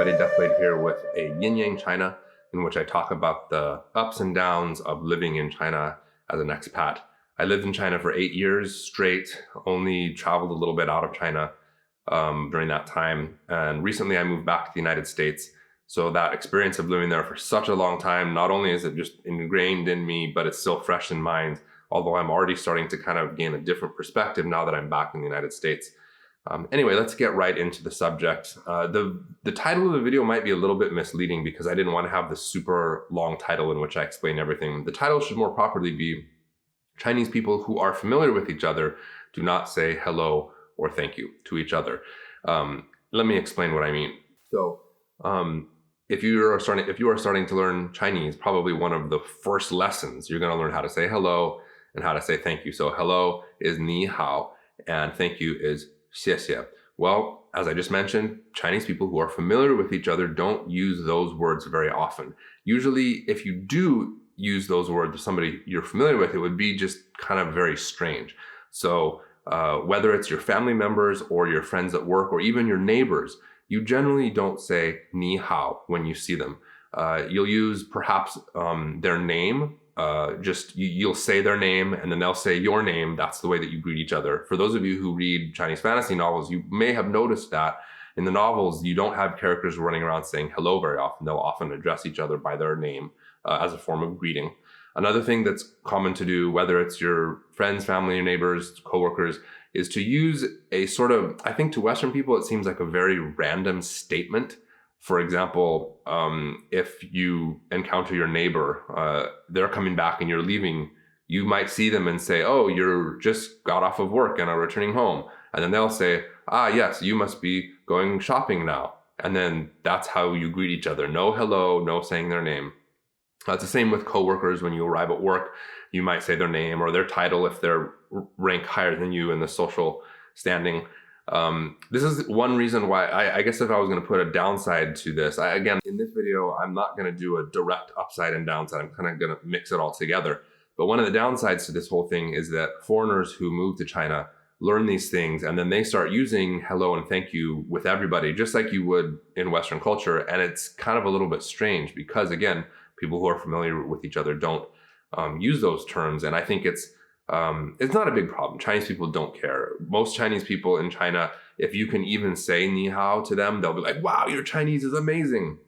everybody, Deathblade here with a Yin Yang China, in which I talk about the ups and downs of living in China as an expat. I lived in China for 8 years straight, only traveled a little bit out of China during that time. And recently I moved back to the United States. So that experience of living there for such a long time, not only is it just ingrained in me, but it's still fresh in mind, although I'm already starting to kind of gain a different perspective now that I'm back in the United States. Anyway, let's get right into the subject. The title of the video might be a little bit misleading because I didn't want to have this super long title in which I explain everything. The title should more properly be Chinese people who are familiar with each other do not say hello or thank you to each other. Let me explain what I mean. So if you are starting to learn Chinese, probably one of the first lessons, you're going to learn how to say hello and how to say thank you. So hello is ni hao and thank you is 谢谢. Well, as I just mentioned, Chinese people who are familiar with each other don't use those words very often. Usually, if you do use those words with somebody you're familiar with, it would be just kind of very strange. So whether it's your family members or your friends at work or even your neighbors, you generally don't say ni hao when you see them. You'll use perhaps their name. You'll say their name and then they'll say your name. That's the way that you greet each other. For those of you who read Chinese fantasy novels, you may have noticed that in the novels, you don't have characters running around saying hello very often. They'll often address each other by their name as a form of greeting. Another thing that's common to do, whether it's your friends, family, neighbors, coworkers, is to use a sort of, I think to Western people, it seems like a very random statement. For example, if you encounter your neighbor, they're coming back and you're leaving, you might see them and say, oh, you're just got off of work and are returning home. And then they'll say, ah, yes, you must be going shopping now. And then that's how you greet each other. No hello, no saying their name. It's the same with coworkers. When you arrive at work, you might say their name or their title if they're rank higher than you in the social standing. This is one reason why I guess if I was going to put a downside to this, again, in this video, I'm not going to do a direct upside and downside. I'm kind of going to mix it all together. But one of the downsides to this whole thing is that foreigners who move to China learn these things and then they start using hello and thank you with everybody, just like you would in Western culture. And it's kind of a little bit strange because, again, people who are familiar with each other don't use those terms. And I think it's not a big problem. Chinese people don't care. Most Chinese people in China, if you can even say ni hao to them, they'll be like, wow, your Chinese is amazing.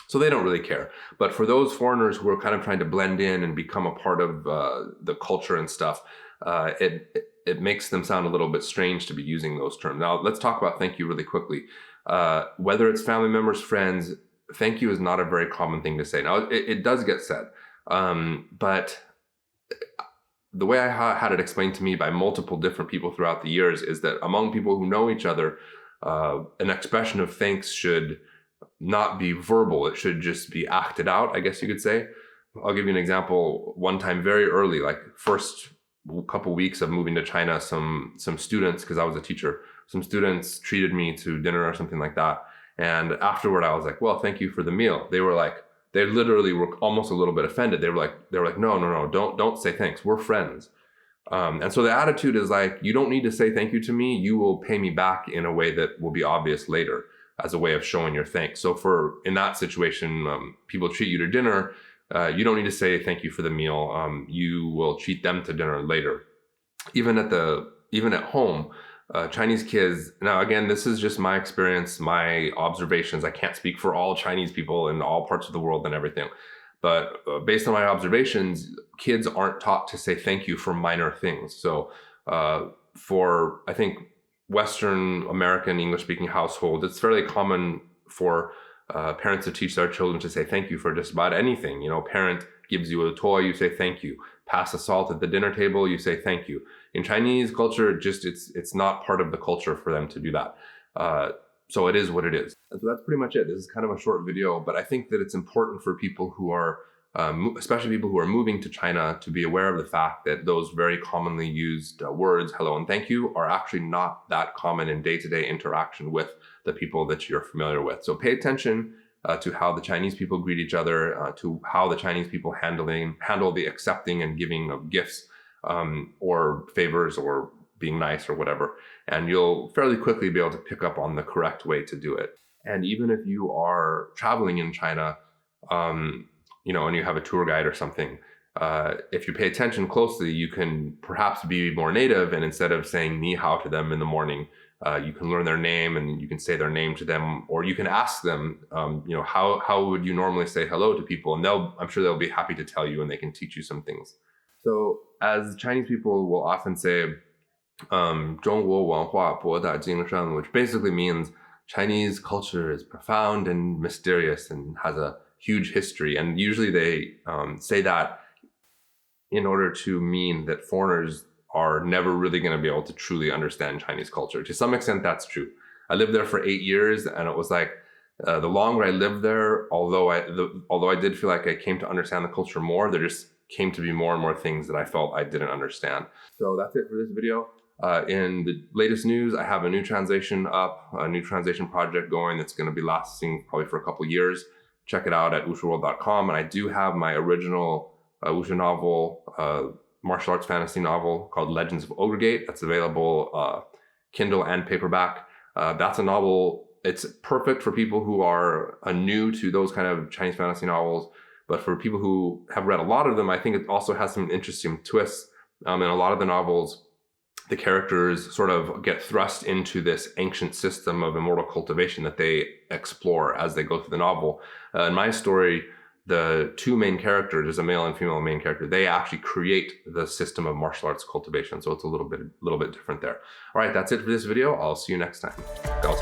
So they don't really care. But for those foreigners who are kind of trying to blend in and become a part of the culture and stuff, it makes them sound a little bit strange to be using those terms. Now, let's talk about thank you really quickly. Whether it's family members, friends, thank you is not a very common thing to say. Now, it does get said, but the way I had it explained to me by multiple different people throughout the years is that among people who know each other, an expression of thanks should not be verbal. It should just be acted out, I guess you could say. I'll give you an example. One time very early, like first couple weeks of moving to China, some students, because I was a teacher, some students treated me to dinner or something like that. And afterward, I was like, well, thank you for the meal. They literally were almost a little bit offended. They were like, no, don't say thanks. We're friends. And so the attitude is like, you don't need to say thank you to me. You will pay me back in a way that will be obvious later as a way of showing your thanks. So in that situation, people treat you to dinner. You don't need to say thank you for the meal. You will treat them to dinner later. Even at home, Chinese kids, now again, this is just my experience, my observations. I can't speak for all Chinese people in all parts of the world and everything. But based on my observations, kids aren't taught to say thank you for minor things. So for, I think, Western American English-speaking households, it's fairly common for parents to teach their children to say thank you for just about anything. You know, parent gives you a toy, you say thank you. Pass the salt at the dinner table, you say thank you. In Chinese culture, it's not part of the culture for them to do that. So it is what it is. And so that's pretty much it. This is kind of a short video, but I think that it's important for people who are, especially people who are moving to China, to be aware of the fact that those very commonly used words, hello and thank you, are actually not that common in day-to-day interaction with the people that you're familiar with. So pay attention to how the Chinese people greet each other, to how the Chinese people handle the accepting and giving of gifts or favors or being nice or whatever. And you'll fairly quickly be able to pick up on the correct way to do it. And even if you are traveling in China, and you have a tour guide or something, if you pay attention closely, you can perhaps be more native, and instead of saying ni hao to them in the morning, you can learn their name and you can say their name to them, or you can ask them, how would you normally say hello to people? And I'm sure they'll be happy to tell you, and they can teach you some things. So as Chinese people will often say, 中国文化博大精深, which basically means Chinese culture is profound and mysterious and has a huge history. And usually they say that in order to mean that foreigners are never really going to be able to truly understand Chinese culture. To some extent, that's true. I lived there for 8 years, and it was like the longer I lived there, although I did feel like I came to understand the culture more, there just came to be more and more things that I felt I didn't understand. So that's it for this video. In the latest news, I have a new translation up, a new translation project going that's going to be lasting probably for a couple years. Check it out at wushuworld.com. And I do have my original wushu novel, martial arts fantasy novel called Legends of Ogregate. That's available Kindle and paperback. That's a novel. It's perfect for people who are new to those kind of Chinese fantasy novels. But for people who have read a lot of them, I think it also has some interesting twists. In a lot of the novels, the characters sort of get thrust into this ancient system of immortal cultivation that they explore as they go through the novel. In my story, the two main characters, there's a male and female main character, they actually create the system of martial arts cultivation. So it's a little bit different there. All right, that's it for this video. I'll see you next time. Gao